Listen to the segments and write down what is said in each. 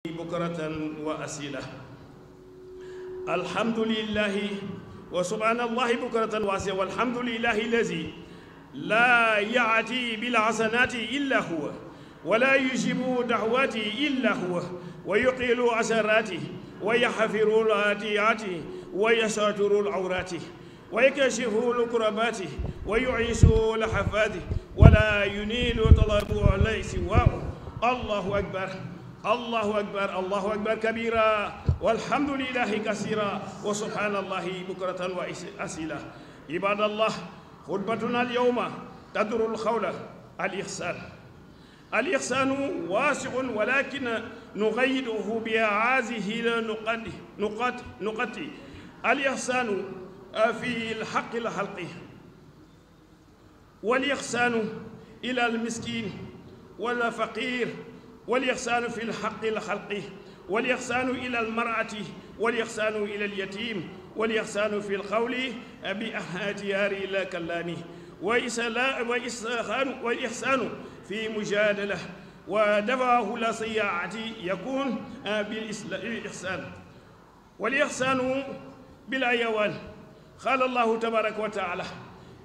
بكرة وأسيلة. الحمد لله وسبحان الله بكرة وأسيلة. والحمد لله الذي لا يأتي بالحسنات إلا هو ولا يجيب دعواتي إلا هو ويقيل عثراته ويحفر الآتيات ويستر العورات ويكشف الكربات ويعيش لحفاته ولا ينيل طلب عليه سواه. الله أكبر الله أكبر الله أكبر كبيرا والحمد لله كثيرا وسبحان الله بكرة وأسيلة. عباد الله، خطبتنا اليوم تدور الحول الإحسان. الإحسان واسع ولكن نقيده بهذه النقط. الإحسان في الحق الخلقي، والإحسان إلى المسكين والفقير، والإحسان في الحق الخلقي، والإحسان إلى المرأة، والإحسان إلى اليتيم، والإحسان في القول بأحاتيار الكلام، والإحسان في مجادلة ودفعه لا سيئات يكون بالإحسان، والإحسان بالأيوان. قال الله تبارك وتعالى: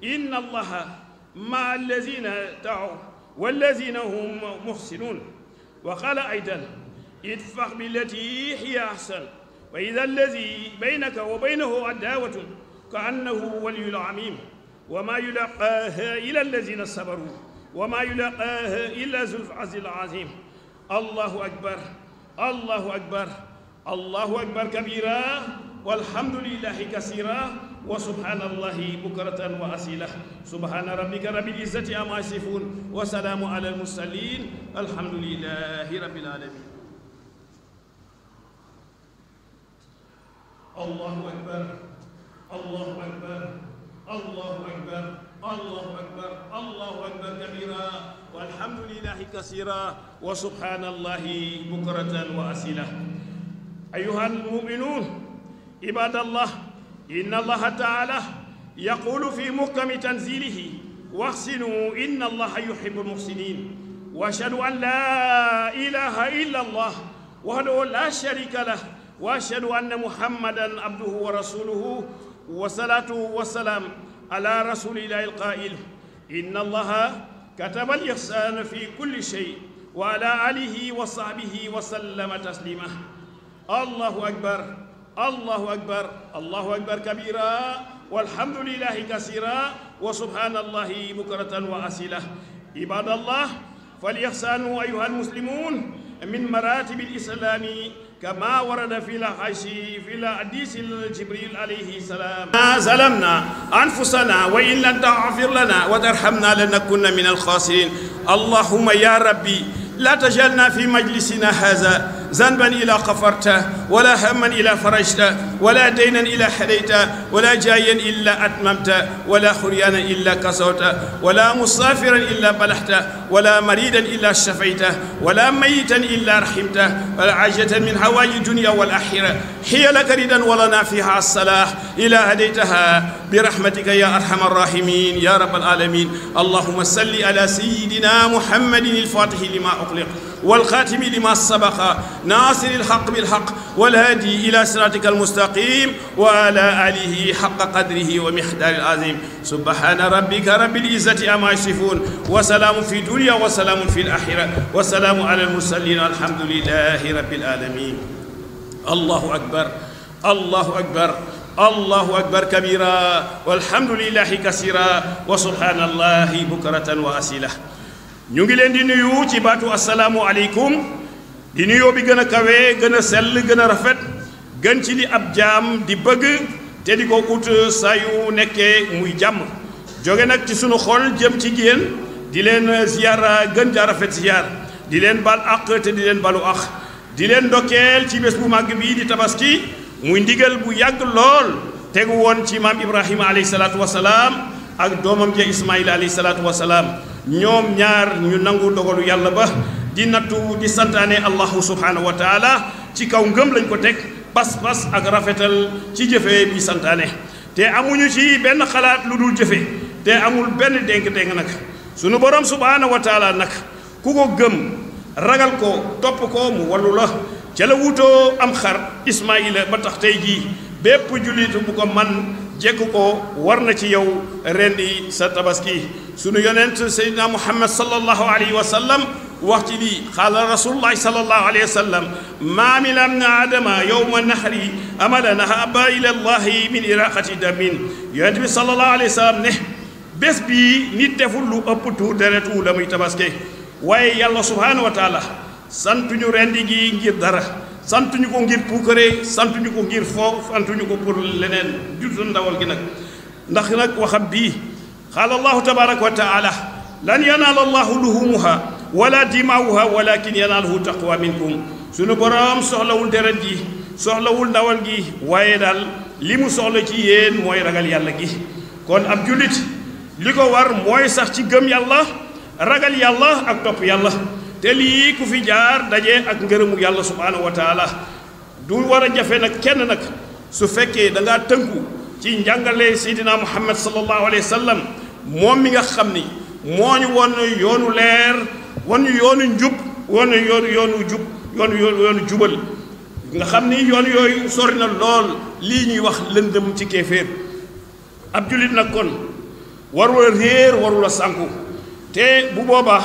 إن الله مع الذين اتقوا والذين هم محسنون. وقال أيضا: ادفع بالتي هي أحسن وإذا الذي بينك وبينه عداوة كأنه ولي عميم وما يلقاها إلا الذين صبروا وما يلقاها إلا ذو العزم العظيم. الله أكبر الله أكبر الله أكبر كبيرا والحمد لله كثيرا وسبحان الله بكرة وأسيلة. سبحان ربك رب العزة عما يصفون وسلام على المرسلين الحمد لله رب العالمين. الله أكبر الله أكبر الله أكبر الله أكبر الله أكبر كبيرا والحمد لله كثيرا وسبحان الله بكرة وأسيلة. أيها المؤمنون عباد الله، إن الله تعالى يقول في محكم تنزيله: واحسنوا إن الله يحب المحسنين. وأشهد أن لا إله إلا الله وحده لا شريك له، وأشهد أن محمدا عبده ورسوله، والصلاة والسلام على رسول الله القائل: إن الله كتب الإحسان في كل شيء وعلى آله وصحبه وسلم تسليما. الله أكبر الله أكبر الله أكبر كبيرا والحمد لله كثيرا وسبحان الله بكرة وأسيلة. عباد الله، فالإحسان أيها المسلمون من مراتب الإسلام كما ورد في الحديث جبريل عليه السلام: ما ظلمنا أنفسنا وإن لم تغفر لنا وترحمنا لنكن من الخاسرين. اللهم يا ربي لا تجعلنا في مجلسنا هذا ذنبا إلا غفرته ولا هما إلا فرجته ولا دينا إلا حليته ولا جايا إلا أتممته ولا خريانا إلا كسوته ولا مسافرا إلا بلحته ولا مريدا إلا شفيته ولا ميتا إلا رحمته ولا عاجة من هواي الدنيا والآخرة هي لك ردا ولنا فيها الصلاح إلا هديتها برحمتك يا أرحم الراحمين يا رب العالمين. اللهم صل على سيدنا محمد الفاتح لما أغلق والخاتم لما سبق ناصر الحق بالحق والهادي إلى صراطك المستقيم وعلى آله حق قدره ومقداره العظيم. سبحان ربك رب العزة عما يصفون وسلام في الدنيا وسلام في الآخرة وسلام على المرسلين الحمد لله رب العالمين. الله أكبر الله أكبر الله أكبر كبيرا والحمد لله كثيرا وسبحان الله بكرة وأسيلة. ñu ngi leen di nuyu ci baatu asalaamu aleykum di nuyoo bi gën a kawe gën a sell gën a rafet gën ci li ab jaam di bëgg te di ko ut saa yu nekkee muy jàmm jóge nag ci sunu xol jëm ci géen di leen ziyaara gën jaa rafet ziyaar di leen bal àq te di leen balu àq di leen ndokkeel ci bés bu màgg bii di tabaski muy ndigal bu yàgg lool tegu woon ci maam Ibrahima alayhi salaatu wasalaam ak doomam ja Ismaïla alayhi salaatu wasalaam. ñoom ñaar ñu nangu dogalu yàlla ba di nattu di santaane allahu subhanahu wa taala ci kaw ngëm lañ ko teg pas-pas ak rafetal ci jëfe bi santaane te amuñu ci benn xalaat lu dul jëfe te amul benn dénk-dénk nag sunu borom subhanahu wa taala nag ku ko gëm ragal ko topp ko mu wallu la ca la wutoo am xar Ismaïla ba tax tey jii bépp jullit bu ko man jekk ko war na ci yow rendi sa tabaski sunu yonent Seydina Muhammad sallallahu alayhi wa sallam wax ci lii qaala rasulullahi sallallahu alayhi wa sallam maa min ibni aadama yowma nahri amalan ahabba ila llahi min iraqati damin yonent bi sallallahu alayhi wa sallam ne bés bii nit deful lu ëpp tuur deretu la muy tabaske waaye yàlla subhaanahu wa taala santuñu rendi gi ngir dara santuñu ko ngir puukare santuñu ko ngir foo santuñu ko pour leneen juddu ndawal gi nag ndax nag waxam bii qaala allahu tabaraka wa taala lan yanaala allahu luhumuha wala dimaawuha walakin yanaaluhu taqwa minkum sunu borom soxlawul deret gi soxlawul ndawal gi waaye daal li mu soxla ci yéen mooy ragal yàlla gi kon ab jullit li ko war mooy sax ci gëm yàlla ragal yàlla ak topp yàlla te lii ku fi jaar daje ak ngërëmu yàlla subhaanahu wa taala du war a jafe nag kenn nag su fekkee da ngaa tënku ci njàngale seydina muhammad sallallahu alayhi wa sallam moom mi nga xam ni moo ñu won yoonu leer won ñu yoonu njub won ñu yoonu jubal nga xam ni yoon yooyu sori na lool lii ñuy wax lëndëm ci kéeféer ab jullit nag kon warula réer warula sànku te bu boobaa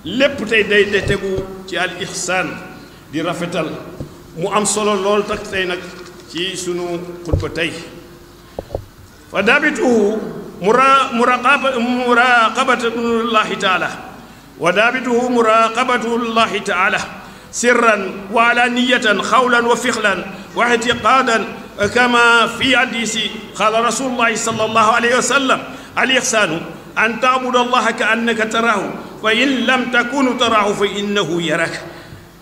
lépp tey day tegu ci al ihsaan di rafetal mu am solo lool tak tey nag ci sunu xutba tey fa daabituhu muraqabatullahi taala wa daabituhu muraqabatullahi taala sirran wa alaniyatan xawlan wa fixlan wa itiqaadan kama fi hadisi qaala rasulullahi sallallahu alayhi wa sallam al ihsaanu an taabuda allaha ka annaka taraahu fa in lam takunu taraahu fa innahu yaraka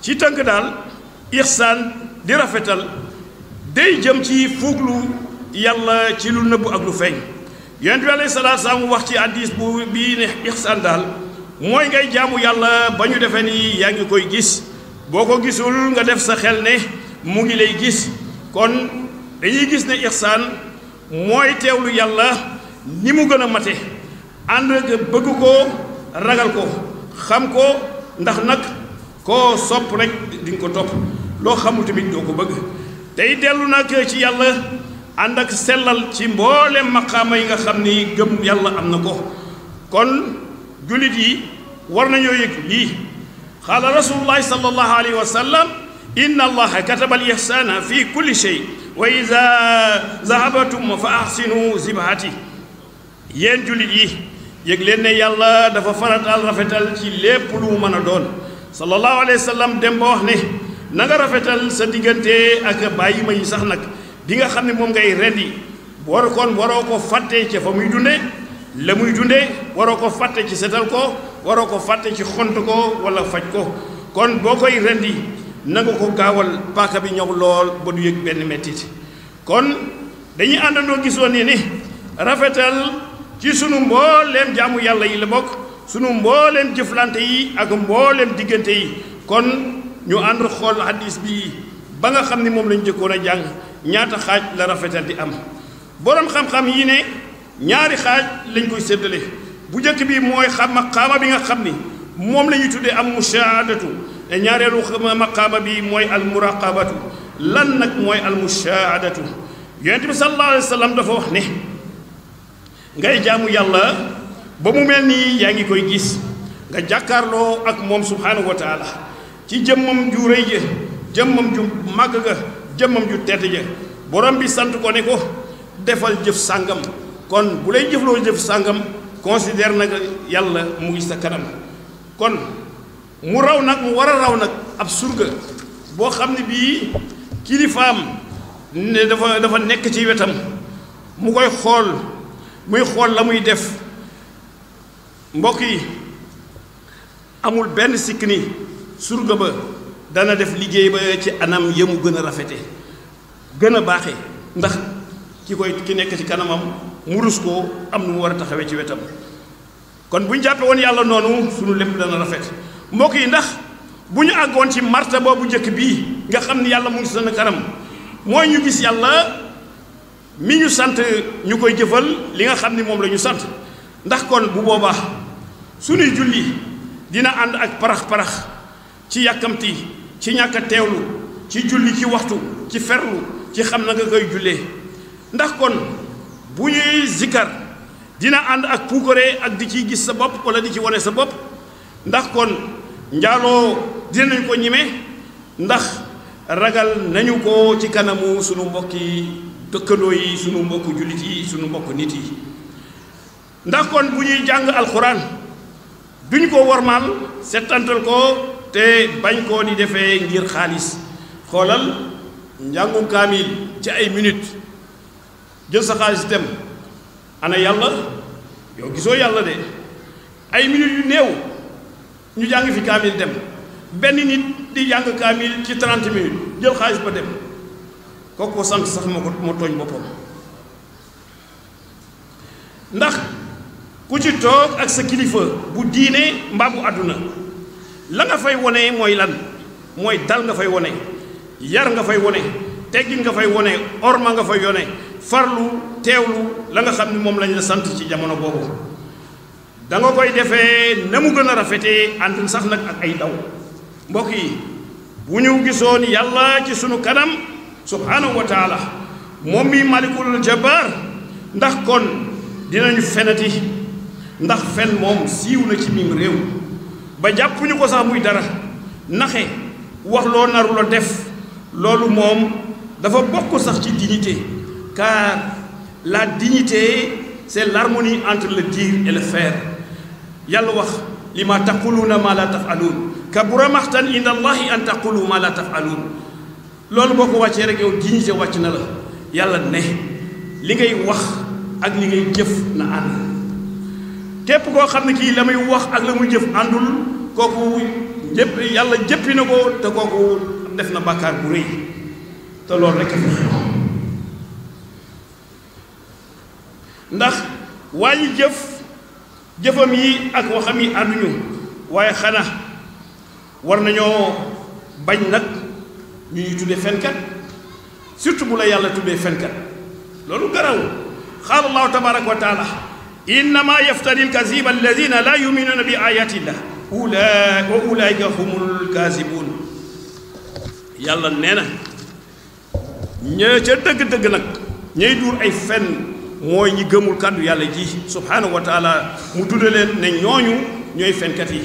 ci tënk daal ihsaan di rafetal day jëm ci fuglu yàlla ci lu nëbb ak lu feeñ yonent bi alayhi salaatu salaam wax ci hadiis bu bii ne ihsaan daal mooy ngay jaamu yàlla ba ñu defee ni yaa ngi koy gis boo ko gisul nga def sa xel ne mu ngi lay gis kon dañuy gis ne ihsaan mooy teewlu yàlla ni mu gën a mate ànd bëgg ko ragal ko xam ko ndax nag koo sopp rek di nga ko topp loo xamul tamit doo ko bëgg tey dellu nag ci yàlla ànd ak sellal ci mboolem maqaama yi nga xam ni gëm yàlla am na ko kon jullit yi war nañoo yëg lii qaala rasulullahi sallallahu alayhi wa sallam inna allaha kataba al ihsana fi kulli shay wa iza zahabatum fa ahsinu zibhati yéen jullit yi yëg leen ne yàlla dafa farataal rafetal ci lépp lu mu mën a doon sallallahu alayhi wa sallam dem ba wax ne na nga rafetal sa diggante ak bàyyi ma yi sax nag bi nga xam ne moom ngay rendi war kon waroo ko fàtte ca fa muy dunde la muy dunde waroo ko fàtte ci setal ko waroo ko fàtte ci xont ko wala faj ko kon boo koy rendi na nga ko gaawal paaka bi ñëw lool ba du yëg benn mettit kon dañuy àndandoo gisoon ni rafetal ci sunu mbooleem jaamu yàlla yi la bokk sunu mbooleem jëflante yi ak mbooleem diggante yi kon ñu ànd xool hadis bi ba nga xam ni moom lañu jëkkoon a jàng ñaata xaaj la rafetal di am boroom xam-xam yi ne ñaari xaaj lañ koy séddale bu njëkk bi mooy maqaama bi nga xam ni moom la ñuy tuddee am mushaahadatu te ñaareelu maqaama bi mooy al muraqabatu lan nag mooy al mushaahadatu yonent bi sallallahu alayhi wa sallam dafa wax ne ngay jaamu yàlla ba mu mel nii yaa ngi koy gis nga jàkkaarloo ak moom subhaanahu wa taala ci jëmmam ju rëy ja jëmmam ju màgg ga jëmmam ju tedd ja borom bi sant ko ne ko defal jëf sàngam kon bu lay jëfloo jëf sàngam considère nag yàlla mu ngi sa kanam kon mu raw nag mu war a raw nag ab surga boo xam ne bii kilifaam ne dafa nekk ci wetam mu koy xool muy xool la muy def mbokk yi amul benn sikk ni surga ba dana def liggéey ba ci anam yemu gën a rafete gën a baaxe ndax ki nekk ci kanamam mu rus ko am nu mu war a taxawee ci wetam kon bu ñu jàppe woon yàlla noonu sunu lépp dana rafet mbokk yi ndax bu ñu àggoon ci martaba bu njëkk bii nga xam ni yàlla mu ngi seen kanam mooy ñu gis yàlla mi ñu sant ñu koy jëfal li nga xam ni moom la ñu sant ndax kon bu boobaa suñuy julli dina ànd ak parax-parax ci yàkkamti ci ñàkk a teewlu ci julli ci waxtu ci ferlu ci xam na nga koy jullee ndax kon bu ñuy zikkar dina ànd ak puukare ak di ci gis sa bopp wala di ci wane sa bopp ndax kon njaaloo dinañ ko ñime ndax ragal nañu ko ci kanamu sunu mbokki dëkkandoo yi sunu mbokku jullit yi sunu mbokk nit yi ndax kon bu ñuy jàng alxuraan duñ ko wormaal settantal ko te bañ koo di defee ngir xaalis xoolal njàngum kaamil ci ay minutes jël sa xaalis dem ana yàlla yow gisoo yàlla de ay minutes yu néew ñu jàng fi kaamil dem benn nit di jàng kaamil ci 30 minutes jël xaalis ba dem kooku ko sant sax moo tooñ boppam ndax ku ci toog ak sa kilifa bu diine mbaa bu àdduna la nga fay wone mooy lan mooy dal nga fay wone yar nga fay wone teggin nga fay wone orma nga fay yone farlu teewlu la nga xam ne moom lañ la sant ci jamono boobu da nga koy defee na mu gën a rafetee ànd sax nag ak ay daw mbokk yi bu ñu gisoon yàlla ci sunu kanam subhanahu wa taala moom mi malikul jabbar ndax kon dinañu fenati ndax fen moom siiw na ci mim réew ba jàppuñu ko sax muy dara naxe wax loo naru la def loolu moom dafa bokk sax ci dignité car la dignité c'est l'harmonie entre le dire et le faire yàlla wax li ma taquluuna ma la taf'aluun kabura maxtan inda allahi an taqulu ma la taf'aluun loolu boo ko wàccee rek yow dignité wàcc na la yàlla ne li ngay wax ak li ngay jëf na ànd képp koo xam ne kii la muy wax ak la muy jëf àndul kooku jëpp yàlla jëppi na ko te kooku def na bàkkaar bu rëy te loolu rek a fi xew ndax waa ji jëfam yi ak waxam yi ànduñu waaye xanaa war nañoo bañ nag ñu ñuy tuddee fenkat surtout bu la yàlla tuddee fenkat loolu garaw qaala allahu tabaraka wa taala innama yaftari alkaziba alladina la yuminuuna bi ayatillah wa ulaika humul kazibuun yàlla nee na ña ca dëgg-dëgg nag ñay duur ay fen mooy ñi gëmul kàddu yàlla ji subhanahu wa taala mu tudde leen ne ñooñu ñooy fenkat yi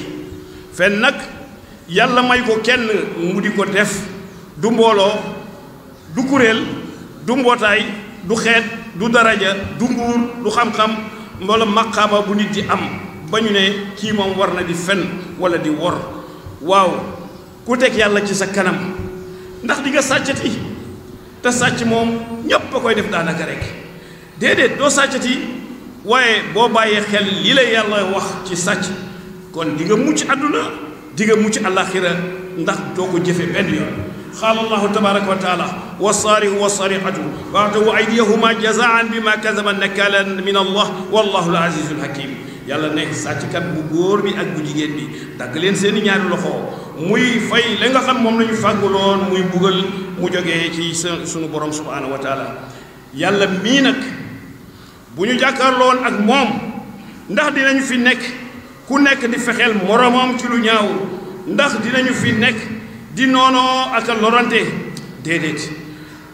fen nag yàlla may ko kenn mu di ko def du mbooloo du kuréel du mbootaay du xeet du daraja du nguur du xam-xam wala maqaama bu nit di am ba ñu ne kii moom war na di fen wala di wor waaw ku teg yàlla ci sa kanam ndax di nga sàccati te sàcc moom ñépp a koy def daanaka rek déedéet doo sàccati waaye boo bàyyee xel li la yàlla wax ci sàcc kon di nga mucc àdduna di nga mucc àllaaxira ndax doo ko jëfe benn yoon qaala allahu tabaraka wa taala wassaariqu wassariqatu faqta'u aydiyahuma jazaan bima kasaba nakalan min allah wallahu al-azizu al-hakim yàlla ne sàcckat bu góor bi ak bu jigéen bi dagg leen seeni ñaari loxo muy fay la nga xam moom la ñu fàgguloon muy bugal mu jógee ci sunu borom subhanahu wa taala yàlla mii nag bu ñu jàkkaarloon ak moom ndax dinañu fi nekk ku nekk di fexeel moromam ci lu ñaaw ndax dinañu fi nekk di noonoo ak a lorante déedéet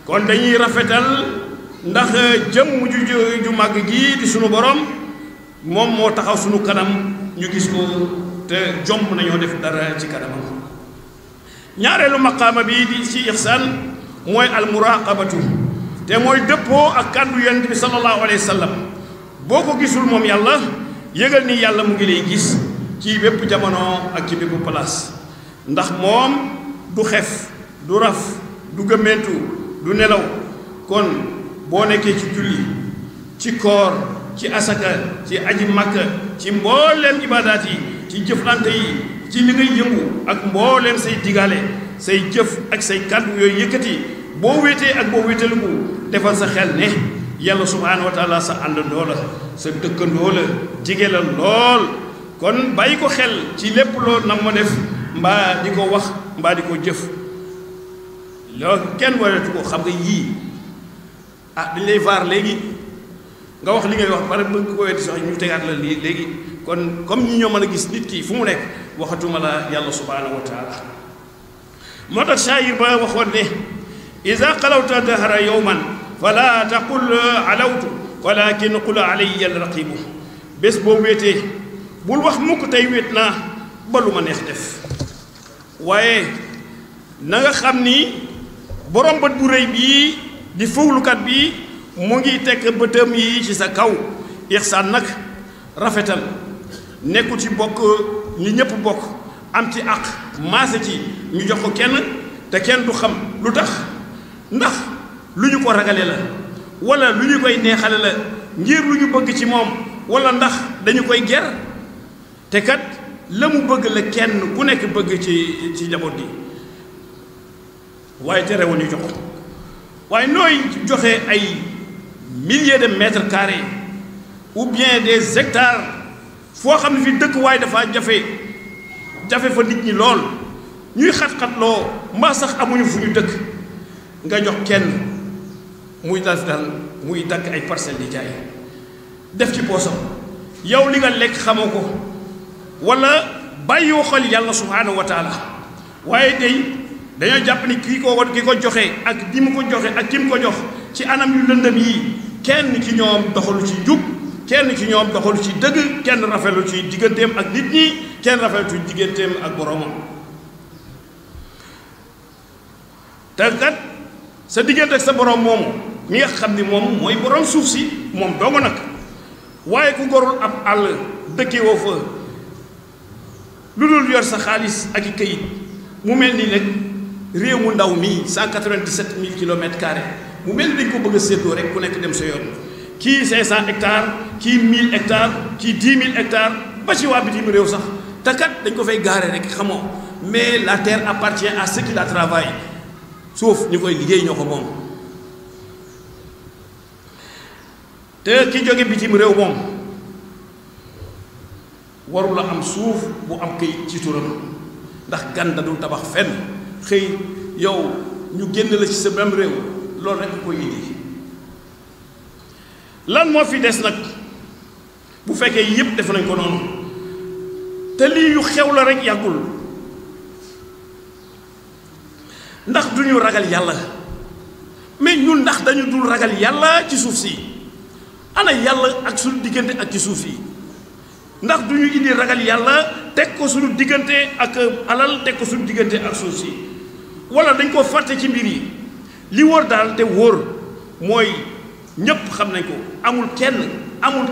kon dañuy rafetal ndax jëmm ju màgg gi di sunu borom moom moo taxaw sunu kanam ñu gis ko te jomb nañoo def dara ci kanamam ñaareelu maqaama bi di ci ihsaan mooy almuraqabatu te mooy dëppoo ak kàddu yonent bi sallallahu alayhi wa sallam boo ko gisul moom yàlla yëgal ni yàlla mu ngi lay gis ci bépp jamono ak ci bépp place ndax moom du xef du raf du gëmmentu du nelaw kon boo nekkee ci julli ci koor ci asaka ci aji makka ci mbooleem ibaadaat yi ci jëflante yi ci li ngay yëngu ak mbooleem say digale say jëf ak say kàddu yooyu yëkkati boo wéetee ak boo wéetaliku defal sa xel ne yàlla subhaanahu wa taala sa àndandoo la sa dëkkandoo la jige la lool kon bàyyi ko xel ci lépp loo nam ma def mbaa di ko wax mbaa di ko jëf loolu kenn waratu ko xam nga yii dañ lay vaar léegi nga wax li ngay wax pare bëgg ko wetti sax ñu tegaat la lii léegi kon comme ñi ñoo mën a gis nit ki fu mu nekk waxatuma la yàlla subhaanahu wa taala moo tax shaayir ba waxoon ne iza qalawta dahra yowman fala taqul alawtu walakin qul alayya alraqibu bés boo wéetee bul wax mukk tey wéet naa ba lu ma neex def waaye na nga xam ni borom bët bu rëy bii di fuglukat bi mu ngi tekk bëtam yi ci sa kaw ihsaan nag rafetal nekku ci bokk ñi ñëpp bokk am ci àq maase ci ñu jox ko kenn te kenn du xam lu tax ndax lu ñu ko ragale la wala lu ñu koy neexale la ngir lu ñu bëgg ci moom wala ndax dañu koy ger te kat la mu bëgg la kenn ku nekk bëgg ci njaboot gi waaye terewul ñu jox ko waaye nooy joxe ay milliers de mètres carrés ou bien des hectares foo xam ne fi dëkk waaye dafa jafe fa nit ñi lool ñuy xat-xat loo mbaa sax amuñu fu ñu dëkk nga jox kenn muy dal muy dakk ay parcelles di jaay def ci poosam yow li nga lekk xamoo ko wala bàyyiwoo xel yàlla subhaanahu wa taala waaye day dañoo jàpp ni ki ko joxe ak di mu ko joxe ak ki mu ko jox ci anam yu lëndëm yi kenn ci ñoom doxalu ci njub kenn ci ñoom doxalu ci dëgg kenn rafetlu ci digganteem ak nit ñi kenn rafetlu ci digganteem ak boromam te kat sa diggante ak sa borom moomu mi nga xam ni moom mooy borom suuf si moom doomu nag waaye ku gorul ab àll dëkkee woo fa lu dul yor sa xaalis ak i këyit mu mel ni nag réew mu ndaw mii 197 000 kilomètres carrés mu mel ni dañ ko bëgg a séddoo rek ku nekk dem sa yoon kii 500 hectares kii 1000 hectares kii 10 000 hectares ba ci waa bitim réew sax te kat dañ ko fay gaare rek xamoo mais la terre appartient à ceux qui la travaillent suuf ñu koy liggéey ñoo ko moom te ki jóge bitim réew moom warul la am suuf bu am këyit ci turam ndax gan da dul tabax fenn xëy yow ñu génn la ci sa même réew loolu rekk koy indi lan moo fi des nag bu fekkee yépp def nañ ko noonu te lii yu xew la rekk yàggul ndax duñu ragal yàlla mais ñun ndax dañu dul ragal yàlla ci suuf si ana yàlla ak suñu diggante ak ci suuf si ndax duñu indi ragal yàlla teg ko suñu diggante ak alal teg ko suñu diggante ak suuf si wala dañ ko fàtte ci mbir yi li wóor daal te wóor mooy ñépp xam nañ ko amul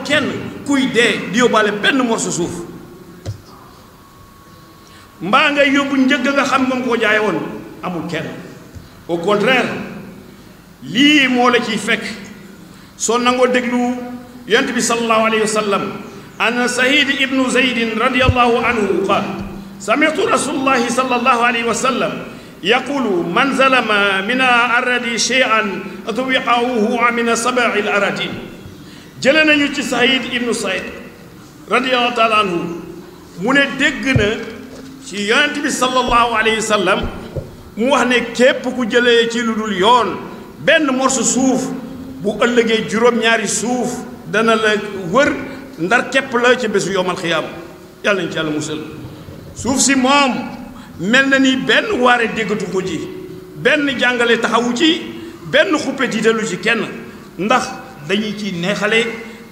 kenn kuy dee di yóbbaale benn morso suuf mbaa ngay yóbbu njëgg nga xam moom koo jaaye woon amul kenn au contraire lii moo la ciy fekk soo nangoo déglu yonent bi sallallahu alayhi wa sallam an Saïd ibnu Zaydin radiyallahu anhu qaal sami'tu rasulullahi sallallahu alayhi wa sallam yaqulu man zalama min al-aradi shay'an tuwiqahu min sab'i al-aradin jële nañu ci Saïd ibnu Zayd radiyallahu taala anhu mu ne dégg na ci yonent bi sallallahu alayhi wa sallam mu wax ne képp ku jëlee ci lu dul yoon benn morso suuf bu ëllëgee juróom-ñaari suuf dana la wër ndar képp la ci bésu yowmal xiyaam yàlla nañ ci yàlla musal suuf si moom mel na ni benn waare déggatu ko ci benn jàngale taxawu ci benn xuppe tiitalu ci kenn ndax dañu ci neexale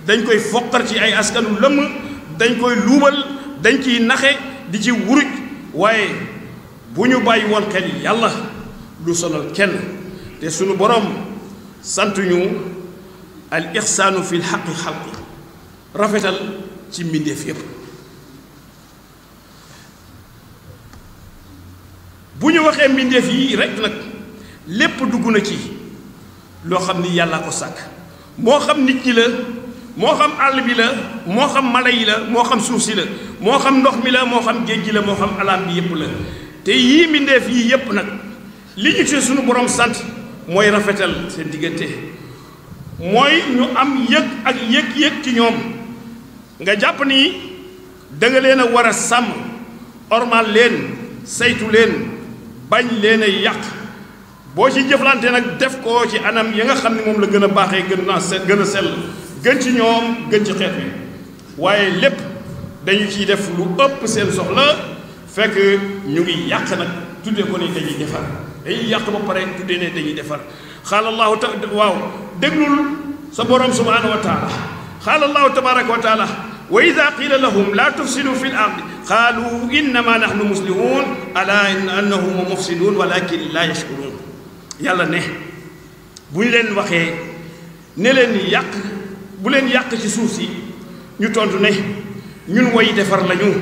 dañ koy foqar ci ay askanu lëmm dañ koy luubal dañ ciy naxe di ci wuruj waaye bu ñu bàyyi woon xel yàlla du sonal kenn te sunu borom sant ñu al ixsaanu fi lxaqi xalqi rafetal ci mbindeef yépp bu ñu waxee mbindeef yi rek nag lépp dugg na ci loo xam ni yàlla ko sàkk moo xam nit ñi la moo xam àll bi la moo xam mala yi la moo xam suuf si la moo xam ndox mi la moo xam géej gi la moo xam alaam bi yépp la te yii mbindeef yii yépp nag li ñu ci sunu borom sant mooy rafetal seen diggante mooy ñu am yëg ak yëg-yëg ci ñoom nga jàpp ni danga leen a war a sàmm ormal leen saytu leen bañ leen a yàq boo ci jëflante nag def ko ci anam ya nga xam ne moom la gën a baaxee gën a sell gën ci ñoom gën ci xeet wi waaye lépp dañu ciy def lu ëpp seen soxla fekk ñu ngi yàq nag tuddee ko ni dañuy defar dañuy yàq ba pare tuddee ne dañuy defar xaala allahu waaw déglul sa borom subhanahu wa taala xaala allahu tabaraka wa taala wa ida qila lahum la tufsidu fi l ardi qaalu innama nahnu muslihun ala annahum mufsidun walakin la yashkurun yàlla ne bu ñu leen waxee ne leen yàq bu leen yàq ci suuf si ñu tontu ne ñun way defar lañu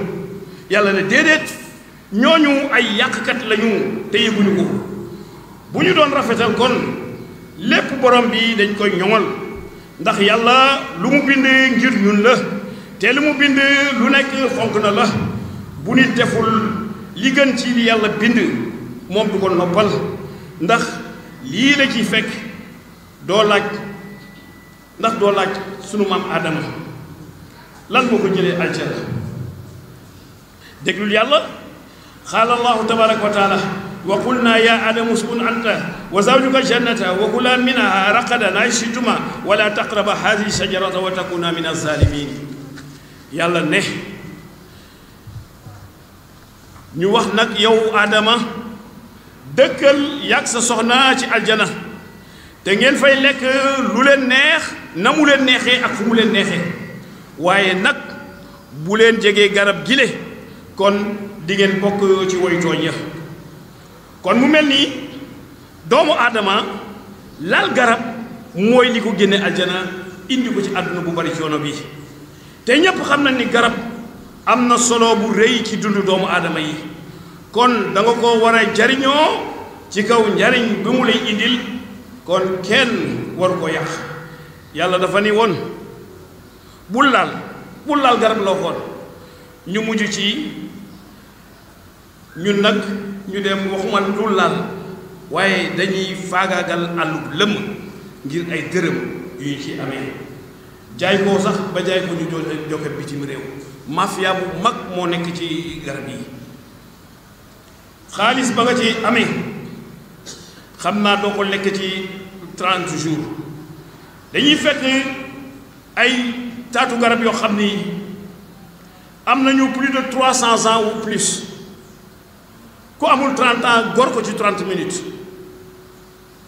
yàlla ne déedéet ñooñu ay yàqkat lañu te yëguñu ko bu ñu doon rafetal kon lépp borom bi dañ koy ñoŋal ndax yàlla lu mu bind ngir ñun la te lu mu bind lu nekk fonk na la bu nit deful li gën ci li yàlla bind moom du ko noppal ndax lii la ciy fekk doo laaj ndax doo laaj sunu maam Aadama lan moo ko jëlee aljana déglul yàlla qaala allahu tabaraka wa taala wa qulna ya aadamu uskun anta wa zawjuka jannata wa kula minha raqadan haysu shi'tuma wa la taqraba hadhihi shajarata wa takuna min az-zalimin yàlla ne ñu wax nag yow Aadama dëkkal yàgg sa soxna ci aljana te ngeen fay lekk lu leen neex na mu leen neexee ak fu mu leen neexee waaye nag bu leen jegee garab gile kon di ngeen bokk ci woy tooñ ya kon mu mel ni doomu aadama laal garab mooy li ko génne aljana indi ko ci àdduna bu bari coono bi te ñépp xam na ni garab am na solo bu rëy ci dundu doomu aadama yi kon da nga ko war a jariñoo ci kaw njariñ bi mu lay indil kon kenn waru ko yàq yàlla dafa ni woon bul laal garab la waxoon ñu mujj ci ñun nag ñu dem waxuma dul laal waaye dañuy faagaagal àllub lëmm ngir ay dërëm yu ñu ci amee jaay koo sax ba jaay ko ñu joxe bitim réew mafia bu mag moo nekk ci garab yi xaalis ba nga ci amee xam naa doo ko lekk ci 30 jours dañuy fekk ay taatu garab yoo xam ni am nañu plus de 300 ans ou plus ku amul 30 ans gor ko ci 30 minutes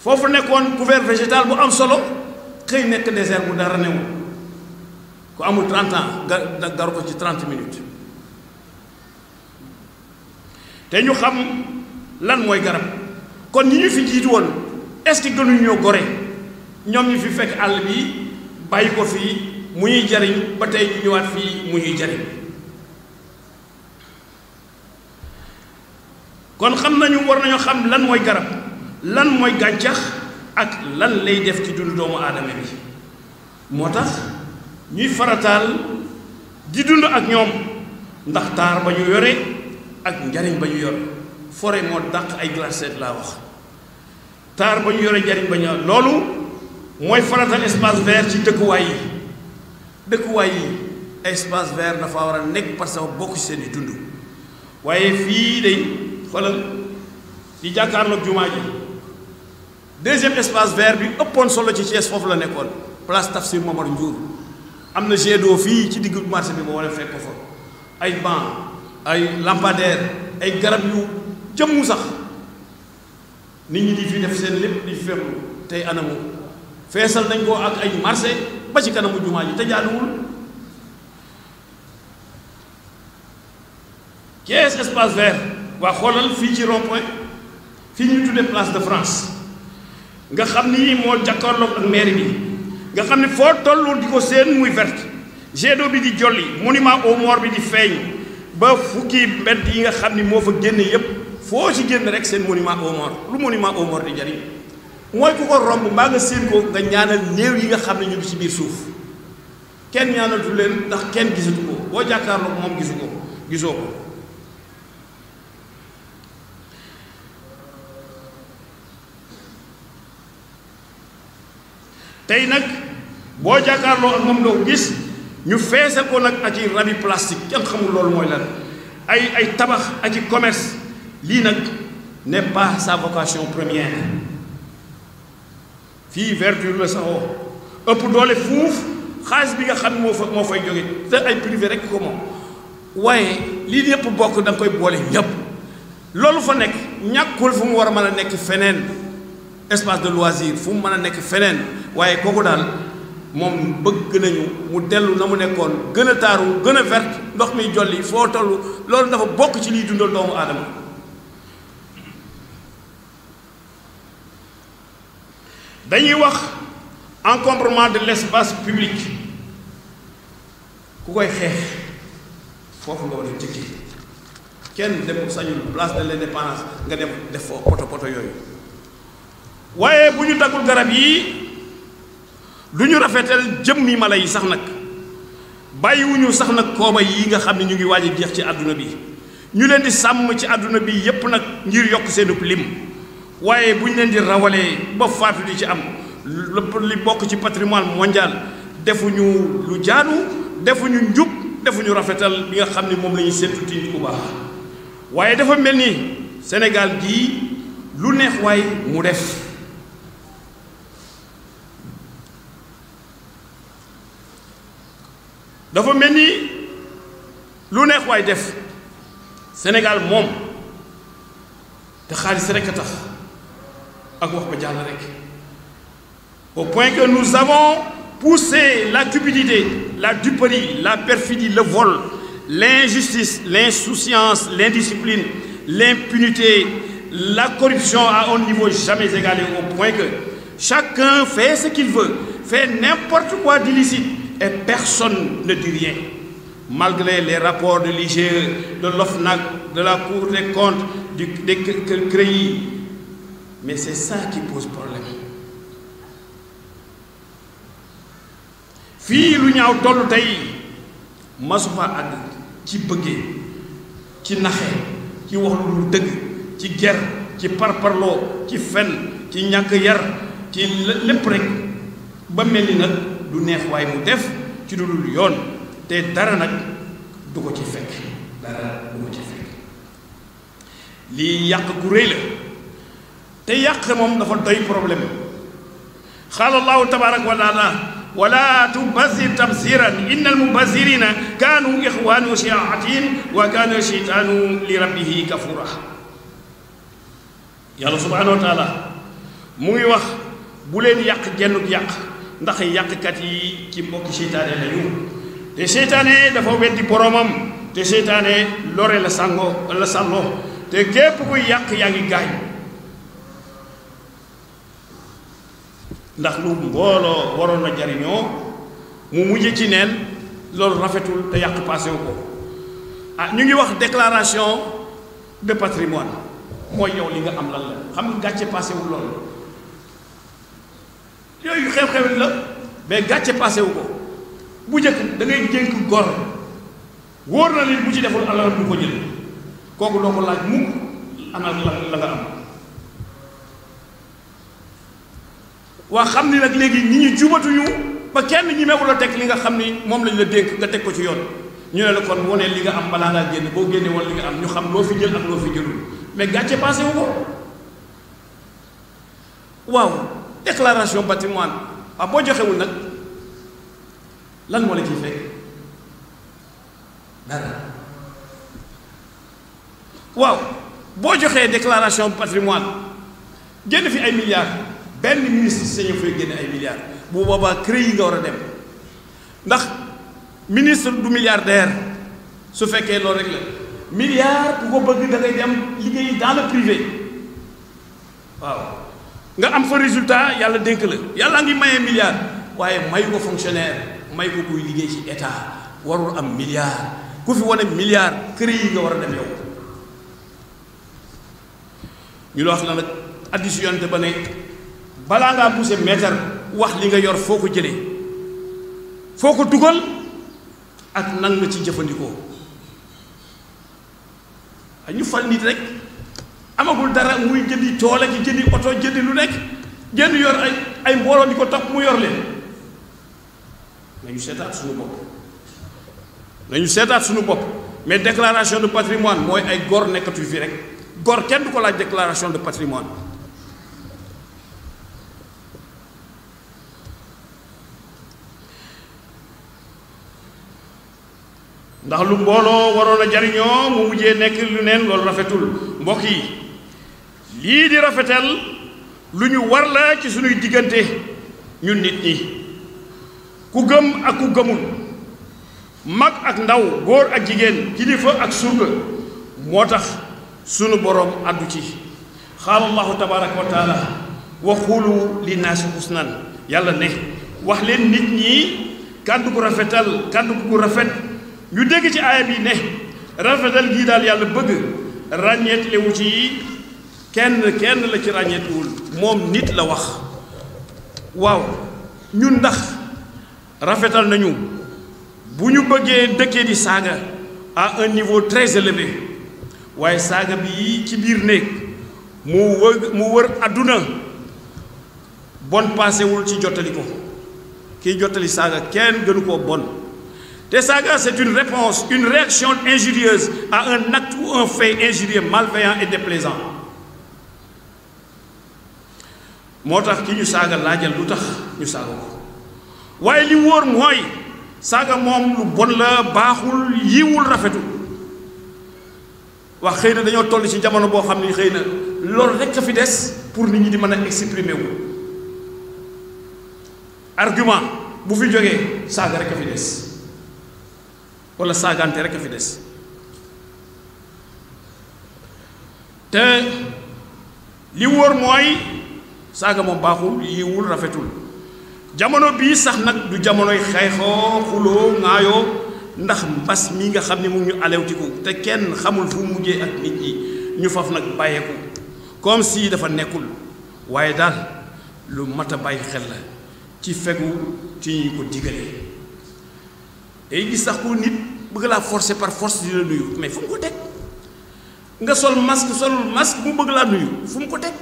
foofu nekkoon couvert végétal bu am solo xëy nekk désert bu dara newul ku amul 30 ans gar ko ci 30 minutes te ñu xam lan mooy garab kon ñi ñu fi jiitu woon est-ce que gënuñu ñoo gore ñoom ñu fi fekk àll bi bàyyi ko fii mu ñuy jariñ ba tey ñu ñëwaat fii mu ñuy jariñ kon xam nañu war nañu xam lan mooy garab lan mooy gàncax ak lan lay def ci dundu doomu aadama bi moo tax ñuy farataal di dund ak ñoom ndax taar ba ñu yore ak njariñ ba ñu yore forêt moo dàq ay glaciers laa wax taar ba ñu yore njariñ ba ñu loolu mooy farataal espace vert ci dëkkuwaay yi espace vert dafa war a nekk parce que bokk ci seen i dund waaye fii day xoolal di jàkkaarloog jumaa ji deuxième espace vert bi ëppoon solo ci Thiès foofu la nekkoon place Tafsir Momar Ndiour am na jet d'eau fii ci diggu marché bi ba wala fekk ko fa ay banc ay lampadaire ay garab yu jëmmu sax nit ñi di fi def seen lépp di fi tey anamu feesal nañ ko ak ay marché ba ci kanamu jumaa ji te jaaduwul Thiès espace vert waa xoolal fii ci rond-point fii ñu tuddee place de France nga xam ni moo jàkkaarloog ak mairie bi nga xam ne foo tollu di ko seen muy verte jet d'eau bi di jolli monument aux morts bi di feeñ ba fukki mbedd yi nga xam ni moo fa génne yépp foo ci génn rek seen monument aux morts lu monument aux morts di jariñ mooy ku ko romb mbaa nga séen ko nga ñaanal néew yi nga xam ne ñu ngi ci biir suuf kenn ñaanatu leen ndax kenn gisatu ko boo jàkkaarloog moom gisoo ko tey nag boo jàkkaarloo ak moom doo gis ñu feese ko nag ak i rabi plastique kenn xamul loolu mooy lan ay tabax ak i commerce lii nag n'est pas sa vocation première fii verdure la saxoo ëpp doole fuuf xaalis bi nga xam ne moo fay jóge te ay privé rek ko moom waaye lii yëpp bokk da nga koy boole ñëpp loolu fa nekk ñàkkul fu mu war a mën a nekk feneen espace de loisir fu mu mën a nekk feneen waaye kooku daal moom bëgg nañu mu dellu na mu nekkoon gën a taaru gën a verte ndox mi jolli foo toll loolu dafa bokk ci liy dundal doomu aadama. dañuy wax encombrement de l'espace public ku koy xeex foofu nga war a jëkkee kenn dem sañul place de l'indépendance nga dem def foo poto yooyu waaye bu ñu daggul garab yi du ñu rafetal jëmmi mala yi sax nag bàyyiwuñu sax nag kooba yi nga xam ne ñu ngi waaj a jeex ci àdduna bi ñu leen di sàmm ci àdduna bi yépp nag ngir yokk seen lim waaye bu ñu leen di rawalee ba faatu di ci am lépp li bokk ci patrimoine mondial defuñu lu jaadu defuñu njub defuñu rafetal bi nga xam ne moom la ñuy séntu ci nit ku baax waaye dafa mel ni Sénégal gii lu neex waay mu def dafa mel ni lu neex waay def Sénégal moom te xaalis rekk a tax ak wax ba jàll rek au point que nous avons poussé la cupidité, la duperie, la perfidie, le vol, l'injustice, l'insouciance, l'indiscipline, l'impunité, la corruption à un niveau jamais égalé au point que chacun fait ce qu'il veut, fait n'importe quoi d'illicite et personne ne dit rien. Malgré les rapports de l'IGE, de l'OFNAC, de la Cour des comptes, des CREI. Mais c'est ça qui pose problème. fii lu ñaaw tollu tey masu fa àgg ci bëggee ci naxe ci wax lu dëgg ci ger ci parparloo ci fen ci ñàkk yar ci lépp rek ba mel ni nag du neex waaye mu def ci lu dul yoon te dara nag du ko ci fekk dara du ko ci fekk lii yàq gu rëy la te yàq moom dafa doy problème xaala allahu tabaraka wa taala wala tubazir tabziran inna almubazirina kaanu ixwaanu shiyatin wa kaana sheytaanu li rabbihi kafura yàlla subhanahu wa taala mu ngi wax bu leen yàq gennuk yàq ndax yàqkat yi ci mbokki seytaane lañu te seytaane dafa weddi boromam te seytaane lore la sàlloo te képp kuy yàq yaa ngi gaañ ndax lu mbooloo waroon na jariñoo mu mujj ci neen loolu rafetul te yàq passé wu ko ñu ngi wax déclaration de patrimoine mooy yow li nga am lan la xam nga gàcce passé wu loolu yooyu xew-xewit la mais gàcce passé wu ko bu njëkk da ngay dénk gor wóor na leen bu ci deful alalam du ko jël kooku doo ko laaj mukk ana la nga am waa xam ni nag léegi ñi ñu jubatuñu ba kenn ñi mewul a teg li nga xam ni moom lañ la dénk nga teg ko ci yoon ñu ne la kon wonee li nga am balaa ngaa génn boo génne woon li nga am ñu xam loo fi jël ak loo fi jëlul mais gàcce passé wu ko waaw déclaration patrimoine waaw boo joxewul nag lan moo la ciy fekk dara waaw boo joxee déclaration patrimoine génn fi ay milliards benn ministre sañu fay génne ay milliards bu boobaa CREI yi nga war a dem ndax ministre du milliardaire su fekkee loolu rek la milliard ku ko bëgg da ngay dem liggéey dans le privé waaw nga am fa résultat yàlla dénk la yàlla ngi mayee milliard waaye may ko fonctionnaire may ko kuy liggéey ci état warul am milliard ku fi wane milliard CREI yi nga war a dem yow ñu la wax na nag additionnité ba ne balaa ngaa poussé mètre wax li nga yor foo ko jëlee foo ko dugal ak nan nga ci jëfandikoo ñu fal nit rek amagul dara muy jëndi tool ak jëndi oto jëndi lu nekk jënd yor ay mbooloo di ko topp mu yor leen nañu seetaat suñu bopp nañu seetaat suñu bopp mais déclaration de patrimoine mooy ay góor nekkatu fi rek góor kenn du ko laaj déclaration de patrimoine ndax lu mbooloo waroon a jariñoo mu mujjee nekk lu neen loolu rafetul mbokk yi lii di rafetal lu ñu war la ci sunuy diggante ñun nit ñi ku gëm ak ku gëmul mag ak ndaw góor ak jigéen kilifa ak surga moo tax sunu boroom addu ci xaala allahu tabaraka wa taala wa xuulu li naasi husnan yàlla ne wax leen nit ñi kàddu gu rafetal kàddu gu rafet ñu dégg ci aaya bi ne rafetal gii daal yàlla bëgg ràññeetlewu ci kenn la ci ràññeetliwul moom nit la wax waaw ñun ndax rafetal nañu bu ñu bëggee dëkkee di saaga à un niveau très élevé waaye saaga bi ci biir néeg mu wër àdduna bon paasewul ci jottali ko kiy jottali saaga kenn gënu koo bon te saaga c'est une réponse une réaction injurieuse à un acte ou un fait injurieux malveillant et déplaisant moo tax ki ñu saaga laajal lu tax ñu saaga ko waaye li wóor mooy saaga moom lu bon la baaxul yiwul rafetul wax xëy na dañoo toll ci jamono boo xam ni xëy na loolu rekk a fi des pour nit ñi di mën a exprimer wu argument bu fi jógee saaga rekk a fi des walla saagante rekk a fi des te li wóor mooy saaga moom baaxul yiwul rafetul jamono bii sax nag du jamonoy xeexoo xuloo ŋaayoo ndax mbas mi nga xam ne mu ngi ñu alewtiku te kenn xamul fu mujjee ak nit ñi ñu faf nag bàyyeeku comme si dafa nekkul waaye daal lu mat a bàyyi xel la ci fegu ci ñu ko digalee day gis sax ku nit bëgg laa forcer par force di la nuyu mais fu mu ko teg nga solul masque mu bëgg laa nuyu fu mu ko teg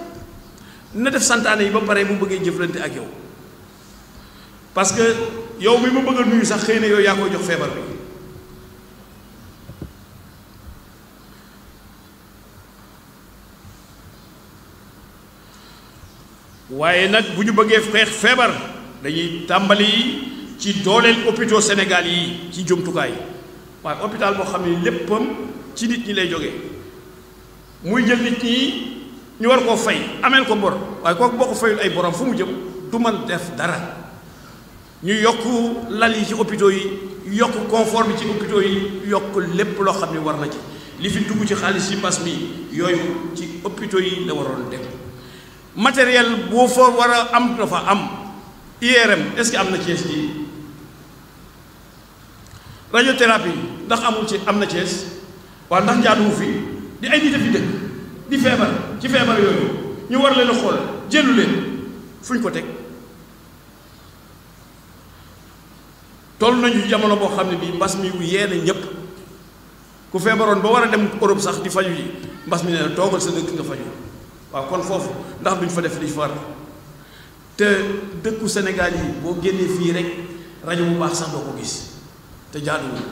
na def santaane yi ba pare bu bëggee jëflante ak yow parce que yow mi ma bëgg a nuyu sax xëy na yow yaa koy jox feebar bi waaye nag bu ñu bëggee xeex feebar dañuy tàmbali ci dooleel hôpitaux Sénégal yi ci jumtukaay waaye hôpital boo xam ne léppam ci nit ñi lay jógee muy jël nit ñi ñu war koo fay ameel ko bor waaye kooku boo ko fayul ay borom fu mu jëm du man def dara ñu yokk lal yi ci hôpitaux yi yokk confort bi ci hôpitaux yi yokk lépp loo xam ne war na ci li fi dugg ci xaalis yi mbas mi yooyu ci hôpitaux yi la waroon dem matériel boo fa war a am dafa am IRM est-ce que am na Thiès ji radiothérapie ndax amul ci am na Thiès waaw ndax jaaduwu fi di ay nit a fi dëkk di feebar ci feebar yooyu ñu war leen a xool jëlu leen fu ñu ko teg toll nañu jamono boo xam ne bii mbas mi wu yee na ñépp ku feebaroon ba war a dem Europe sax di faju yi mbas mi nee na toogal sa dëkk nga faju waaw kon foofu ndax duñ fa def li far te dëkku Sénégal yi boo génnee fii rek rajo bu baax sax doo ko gis te jaaduwul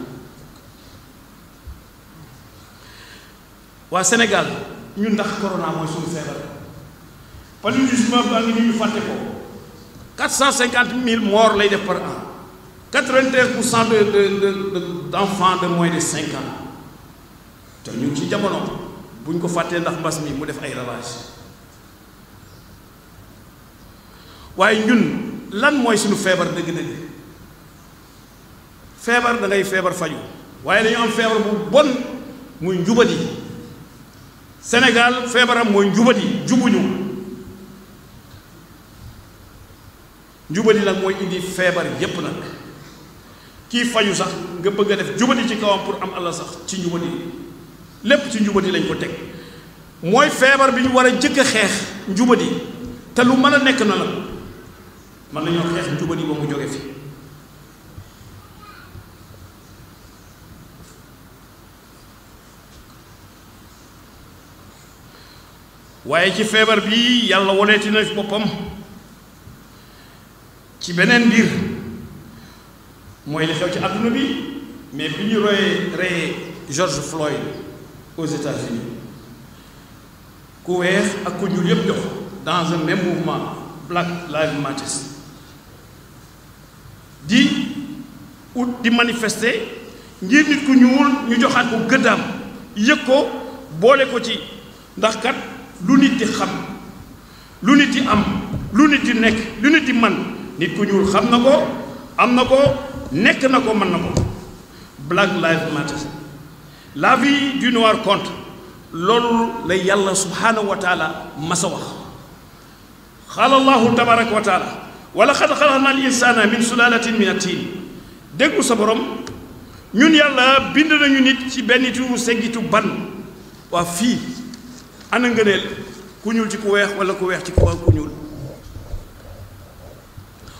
waa Sénégal ñun ndax corona mooy suñu feebar paludisme baa ngi ni ñu fàtte ko 450 000 morts lay def par an 93% d'enfants de moins de 5 ans te ñu ngi ci jamono bu ñu ko fàttee ndax mbas mi mu def ay ravage waaye ñun lan mooy suñu feebar dëgg-dëgg feebar da ngay feebar faju waaye dañu am feebar bu bon muy njubadi Sénégal feebaram mooy njubadi jubuñu njubadi nag mooy indi feebar yépp nag kii faju sax nga bëgg a def jubadi ci kawam pour am Allah sax ci njubadi lépp ci njubadi lañ ko teg mooy feebar bi ñu war a jëkk a xeex njubadi te lu mën a nekk na la mën nañoo xeex njubadi ba mu jóge fi waaye ci feebar bi yàlla woneeti na boppam ci beneen mbir mooy li xew ci àdduna bi mais bi ñu reyee George Floyd aux États-Unis ku weex ak ku ñuul yépp jox dans un même mouvement Black Lives Matter di manifester ngir nit ku ñuul ñu joxaat ko gëddaam yëg ko boole ko ci ndax kat lu nit di xam lu nit di am lu nit di nekk lu nit di man nit ku ñuul xam na ko am na ko nekk na ko mën na ko. Black Lives Matter, la vie du noir compte loolu la yàlla subhanahu wa taala masa wax. qaala allahu tabaraka wa taala wa laqad xalaqna al insana min sulalatin min atin. déggu sa borom ñun yàlla bind nañu nit ci benn tu seggitu ban. waa fii ana ngëneel ku ñuul ci ku weex wala ku weex ci ku ñuul.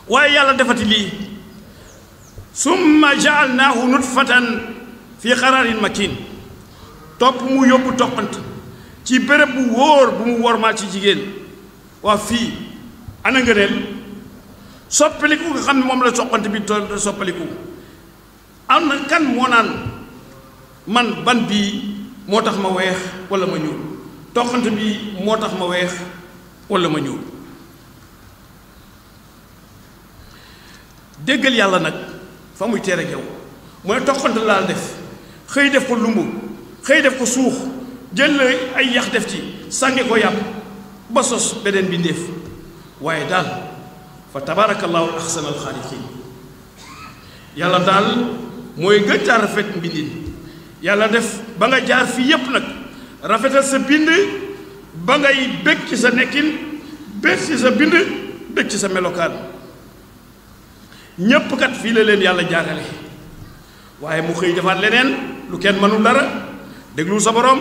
waaye yàlla defati lii summa jaalnaahu nutfatan fi qararin makin. topp mu yóbbu toppant ci béréb bu wóor bu mu wormaal ci jigéen. waa fii ana ngëneel soppaliku nga xam ne moom la soppante bi toll soppaliku. am na kan moo naan man ban bii moo tax ma weex wala ma ñuul toqante bi moo tax ma weex wala ma ñuul. déggal yàlla nag fa muy teere yow mooy toqante laal def xëy def ko lumbu xëy def ko suux jël ay yax def ci sànge ko yàpp ba sos beneen bindeef. waaye daal fa tabarakallahu ahsanal xaaliqiin. yàlla daal mooy gën caa rafet mbindin. yàlla def ba nga jaar fii yépp nag rafetal sa bind ba ngay bég ci sa nekkin bég ci sa bind bég ci sa melokaan. ñépp kat fii la leen yàlla jaarale waaye mu xëy defaat leneen lu kenn mënul dara. déglu sa borom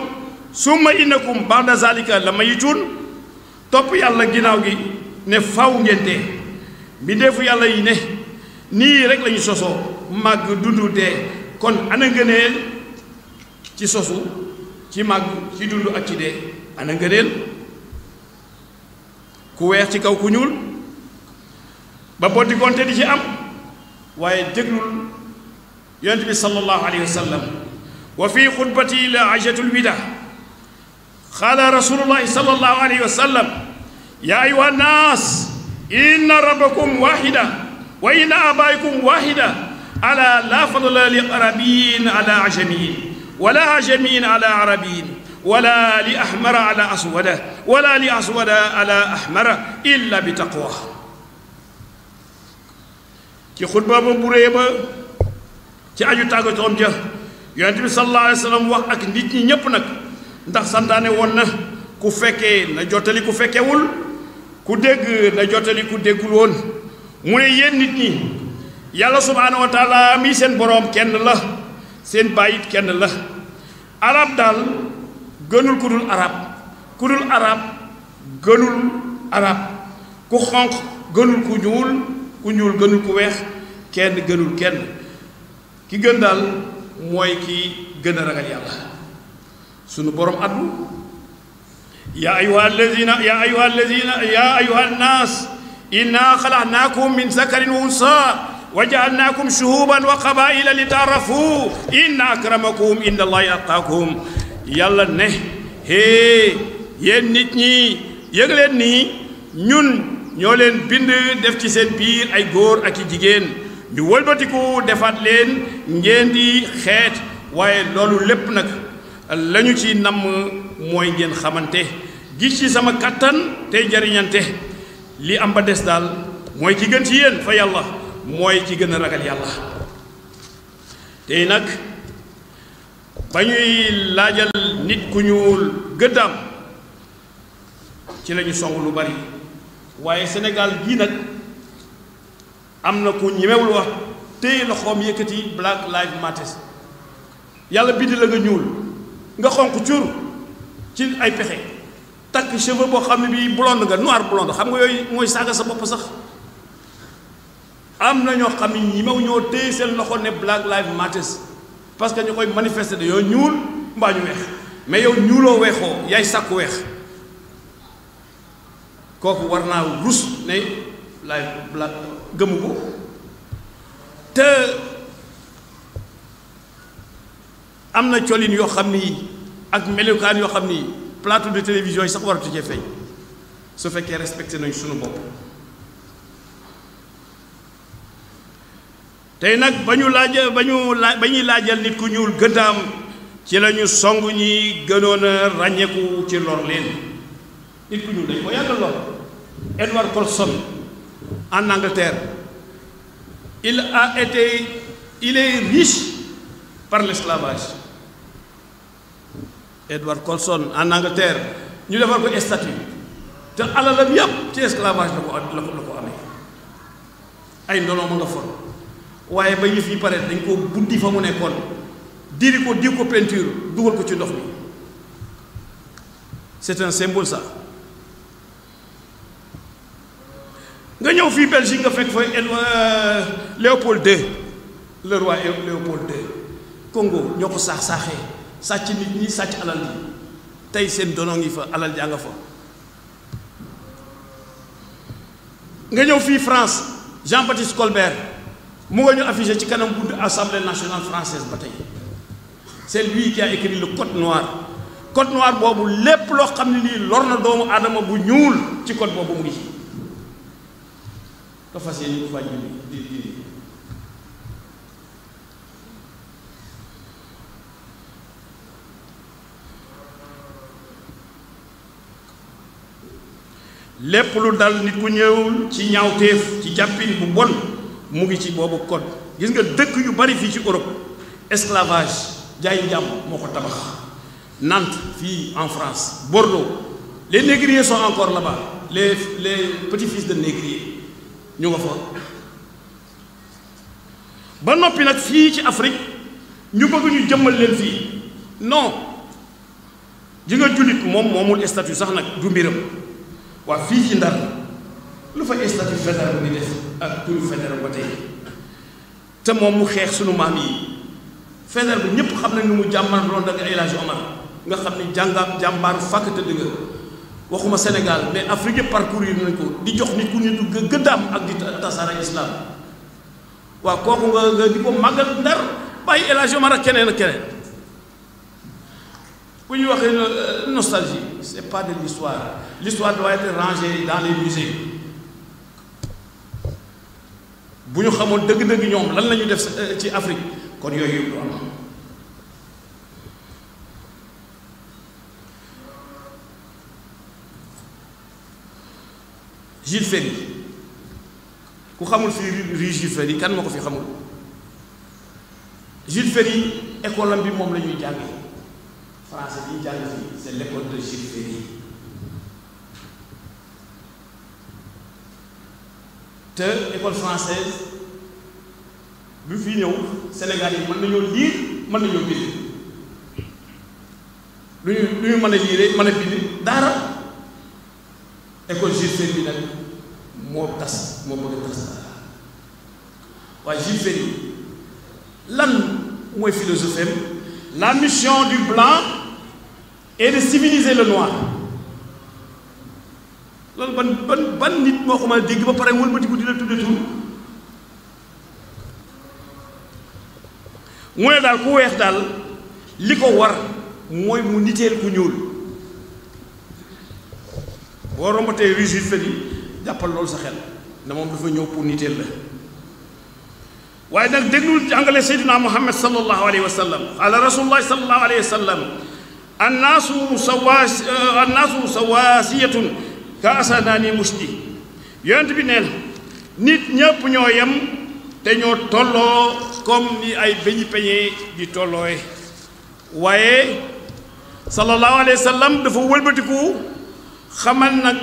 summa innakum ba'da zalika la mayitun. topp yàlla ginnaaw gi ne faw ngeen dee. mbindeefu yàlla yi ne nii rek lañu sosoo màgg dundu dee. kon ana ngëneel ci sosu ci màgg ci dund ak ci dee ana ngëneel ku weex ci kaw ku ñuul ba boddi gonte di ci am. waaye déglul yonent bi sallallahu alayhi wa sallam wa fi xutbati la ajatul wida qaala rasulullahi sallallahu alayhi wa sallam ya ayuha nnaas inna rabbakum wahida wa inna abaakum wahida ala la fadla li arabiyin ala ajamiyin wala ajamiyin ala arabiyin wala li ahmara ala aswada wala li aswada ala ahmara illa bi taqwa. ci xutba ba bu réy ba ci aju tàggatoom ja yonent bi sallallahu alayhi wa sallam wax ak nit ñi ñépp nag ndax santaane woon na ku fekkee na jottali ku fekkewul ku dégg na jottali ku déggul woon. mu ne yéen nit ñi yàlla subhaanahu wa taala mi seen boroom kenn la seen bàyyit kenn la. arab daal gënul ku dul arab ku dul arab gënul arab ku xonq gënul ku ñuul ku ñuul gënul ku weex kenn gënul kenn. ki gën daal mooy ki gën a ragal yàlla. sunu borom addu yaa ayuha nnaas inna xalaqnaakum min zakarin wa unsa wa jaalnaakum shuhuban wa qabaila li taarafu inna akramakum inda allahi atqaakum. yàlla ne hee yéen nit ñi yëg leen nii ñun ñoo leen bind def ci seen biir ay góor ak i jigéen ñu wëlbatiku defaat leen ngeen di xeet. waaye loolu lépp nag lañu ci namm mooy ngeen xamante gis ci sama kattan tey jariñante. li am ba des daal mooy ki gën ci yéen fa yàlla mooy ki gën a ragal yàlla. tey nag ba ñuy laajal nit ku ñuul gëddaam ci lañu song lu bari waaye Sénégal gii nag am na ku ñemewul wax téye loxoom yëkkati Black Lives Matter. yàlla bind la nga ñuul nga xonq cur ci ay pexe takk cheveux boo xam ne bii blonde nga noir blonde xam nga yooyu mooy saaga sa bopp sax. am na ñoo xam ne ñemew ñoo téye seen loxo ne Black Lives Matter parce que ñu koy manifester dañoo ñuul mbaa ñu weex mais yow ñuuloo weexoo yaay sàkku weex kooku war naa rus ne black gëmu ko. te am na colin yoo xam ni ak melukaan yoo xam ni plateau de télévision yi sax waratu cee feeñ su fekkee respecté nañ suñu bopp. tey nag ba ñuy laajal nit ku ñuul gëddaam ci la ñu song ñi gënoon a ràññeeku ci lor leen nit ku ñuul dañ ko yàggal lool. Edward Colston en Angleterre il est riche par l'esclavage. Edward Colston en Angleterre ñu defar ko statue te alalam yëpp ci esclavage la ko amee ay ndono ma nga for waaye ba yëf yi pare dañ ko buddi fa mu nekkoon diri ko diw ko peinture dugal ko ci ndox mi. C'est un symbole ça. nga ñëw fii Belgique nga fekk fa Léopold II le roi Léopold II Congo ñoo ko saaxee sàcc nit ñi sàcc alal ji tey seen dono ngi fa alal jaa nga fa. nga ñëw fii France Jean-Baptiste Colbert mu nga ñu affiché ci kanam buntu Assemblée nationale française ba tey c'est lui qui a écrit le code noir. Code noir boobu lépp loo xam ne lii lor na doomu aadama bu ñuul ci code boobu mu ngi ci nga fas yéene ñu ko faa di lépp lu dal nit ku ñëwul ci ñaawteef ci jàppin bu bon mu ngi ci boobu code. gis nga dëkk yu bari fii ci Europe esclavage jaay njàmm moo ko tabax. Nantes fii en France, Bordeaux, les négriers sont encore là-bas, les petits-fils de négriers ñu nga fa. ba noppi nag fii ci Afrique ñu bëgg ñu jëmmal leen fii non ji nga jullit moomul statut sax nag du mbiram. waa fii ci Ndar lu fa statut fédéral bi def ak turu fédéral ba tey te moom mu xeex sunu maam yi fédéral bi ñépp xam nañ nu mu jàmmal doon ak El Hadji Omar nga xam ni jàmbaaru fàkk tëdd nga waxuma Sénégal mais Afrique yëpp parcourir nañ ko di jox nit ku ñu gëddaam ak di tasaare islam. waaw kooku nga di ko màggal Ndar bàyyi El Hadji Omar ak keneen ak keneen. bu ñuy waxee nostalgie c'est pas de l'histoire. L'histoire doit être rangée dans les musées. bu ñu xamoon dëgg-dëgg ñoom lan la ñu def ci Afrique kon yooyu yëpp du am. Jules Ferry ku xamul fii rue Jules Ferry kan moo ko fi xamul. Jules Ferry école am bi moom la ñuy jàngee français bi ñu jàng fii c'est l'école de Jules Ferry. te école française bi fii ñëw Sénégal yi mën nañoo lire mën nañoo bind lu ñu mën a lire mën a bind dara. école Jules Ferry bi nag moo bëgg a tas waaye Jules Ferry lan mooy philosophie la mission du blanc est de civiliser le noir. loolu ban nit moo ko mën a dégg ba pare wëlbatiku di la tudde tur mu ne daal ku weex daal li ko war mooy mu niteel ku ñuul. boo rombatee rue Jules Ferry jàppal loolu sa xel ne moom dafa ñëw pour niteel la waaye nag déglul jàngale Seydina Muhammad sallallahu alayhi wa sallam ala rasulullahi sallallahu alayhi wa sallam annaasu sawaasiyatun ka asanaani mushti yonent bi neen nit ñëpp ñoo yem te ñoo tolloo comme ni ay beñi peñee di tollooy waaye sallallahu alayhi wa sallam dafa wëlbatiku xamal nag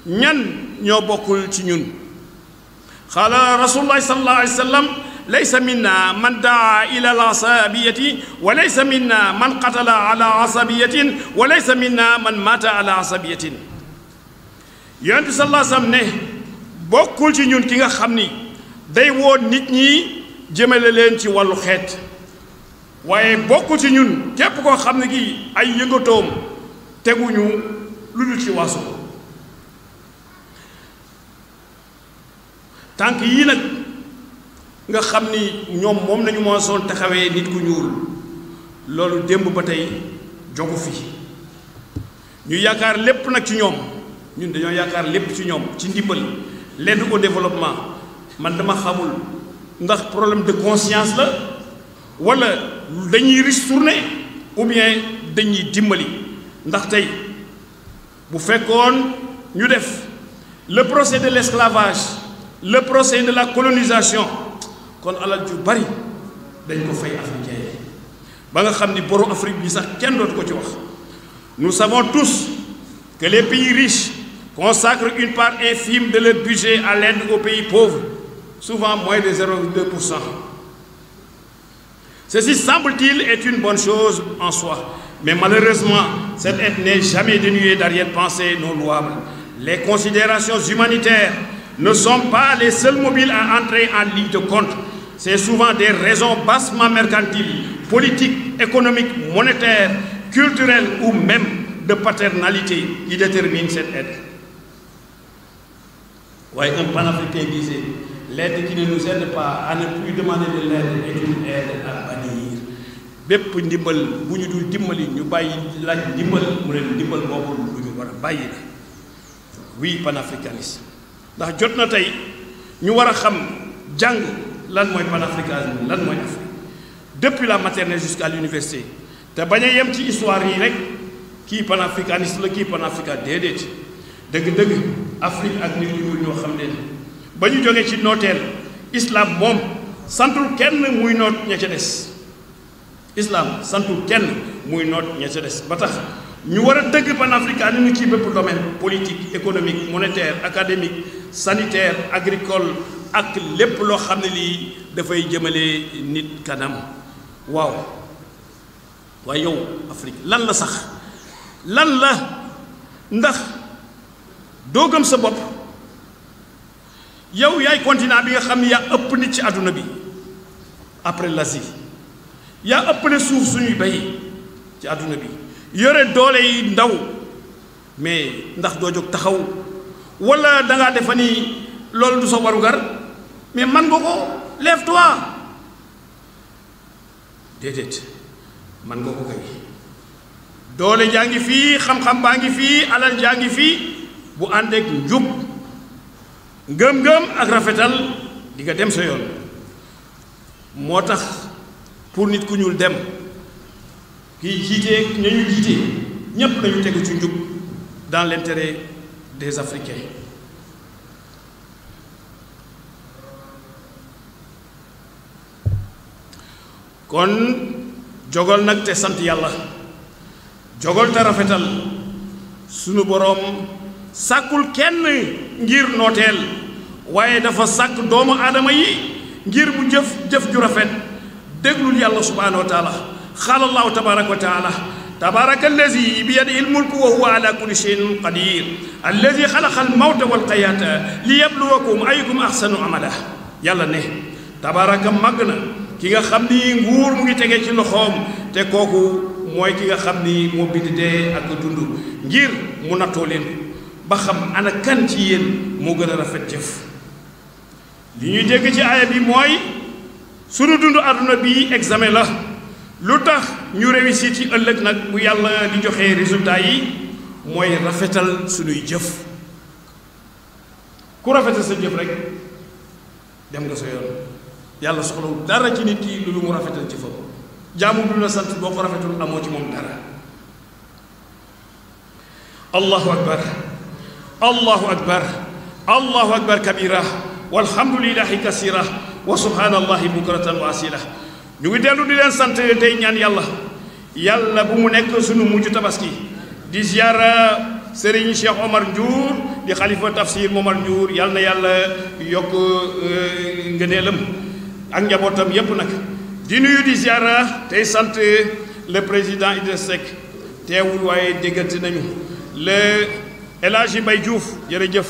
ñan ñoo bokkul ci ñun xaala rasulullahi sallallahu alayhi wa sallam laysa minna man daa ila al asabiyati wa laysa minna man qatala ala asabiyatin wa laysa minna man mata ala asabiyatin yonent bi sallallahu alayhi wa sallam ne bokkul ci ñun ki nga xam ni day woo nit ñi jëmale leen ci wàllu xeet waaye bokkul ci ñun képp koo xam ne gi ay yëngatoom teguñu lu dul ci waasu tànk yii nag nga xam ni ñoom moom nañu moo soon taxawee nit ku ñuul loolu démb ba tey jogu fi ñu yaakaar lépp nag ci ñoom ñun dañoo yaakaar lépp ci ñoom ci ndimbal l'aide au développement man dama xamul ndax problème de conscience la wala dañuy ristourner ou bien dañuy dimbali ndax tey bu fekkoon ñu def le procès de l'esclavage, le procès de la colonisation, kon alal ju bari dañ ko fay africain yi ba nga xam ni boru Afrique bi sax kenn dootu ko ci wax. Nous savons tous que les pays riches consacrent une part infime de leur budget à l'aide aux pays pauvres, souvent moins de 0,2%. Ceci, semble-t-il, est une bonne chose en soi, mais malheureusement, cette aide n'est jamais dénuée d'arrière-pensées non louables. Les considérations humanitaires ne sont pas les seuls mobiles à entrer en ligne de compte. C'est souvent des raisons bassement mercantiles, politiques, économiques, monétaires, culturelles ou même de paternalité qui déterminent cette aide. Ouais, un panafricain disait, l'aide qui ne nous aide pas à ne plus demander de l'aide est une aide à bannir. bépp ndimbal bu ñu dul dimbali ñu bàyyi laaj ndimbal mu ne ndimbal boobu lu ñu war a bàyyi la. Oui, panafricanisme ndax jot na tey ñu war a xam jàng lan mooy panafricanisme lan mooy Afrique depuis la maternelle jusqu'à l'université te bañ a yem ci histoire yi rek kii panafricaniste la kii panafricain déedéet dëgg-dëgg Afrique ak nit ñu ñoo xam ne ba ñu jógee ci nooteel islam moom santul kenn muy noot ña ca des islam santul kenn muy noot ña ca des ba tax ñu war a dëgg panafricanisme ci bépp domaine politique économique monétaire académique sanitaire agricole ak lépp loo xam ne lii dafay jëmale nit kanam. waaw waaye yow Afrique lan la sax lan la ndax doo gëm sa bopp yow yaay continent bi nga xam ne yaa ëpp nit ci àdduna bi après l'Asie yaa ëppale suuf suñuy bay ci àdduna bi yore doole yi ndaw mais ndax doo jóg taxaw wala dangaa defa ni loolu du sa warugar mais man nga ko lève-toi déedéet man nga ko kay doole jaa ngi fii xam-xam baa ngi fii alal jaa ngi fii bu àndeek njub ngëm-ngëm ak rafetal di nga dem sa yoon moo tax pour nit ku ñuul dem kii jiitee nañu jiite ñépp nañu tegu ci njub dans l'intérêt des Africains. kon jogal nag te sant yàlla jogal te rafetal sunu boroom sàkkul kenn ngir nooteel waaye dafa sàkk doomu aadama yi ngir bu jëf ju rafet déglul yàlla subhaanahu wa taala qaala allahu tabaraka wa taala tabaraka allazi bi yadihi almulku wa huwa ala kulli shay'in qadir allazi xalaqa almawta walxayaata li yabluwakum ayyukum ahsanu amala yàlla ne tabaraka màgg na ki nga xam ni nguur mu ngi tegee ci loxoom te kooku mooy ki nga xam ni moo bind dee ak dund ngir mu nattoo leen ba xam ana kan ci yéen moo gën a rafet jëf li ñuy dégg ci aaya bi mooy sunu dund àdduna bi examen la lu tax ñu réussir ci ëllëg nag bu yàlla di joxe résultat yi mooy rafetal sunuy jëf ku rafetal sa jëf rek dem nga sa yoon yàlla soxlawul dara ci nit ki lu mu rafetal ci foofu jaamu bi la sant boo ko rafetul amoo ci moom dara. allahu akbar allahu akbar allahu akbar kabira walhamdulillahi kasira wa subhanallahi bukratan wa asila. ñu ngi dellu di leen sant tey ñaan yàlla yàlla bu mu nekk sunu mujj tabaski di ziara Serigne Cheikh Omar Ndiour di xalifa tafsir Momar Ndiour yàlla na yàlla yokk ngëneelam ak njabootam yépp nag di nuyu di ziara tey sant le président Idriss Seck teewul waaye déggante nañu le El Hadji Mbaye Diouf jërëjëf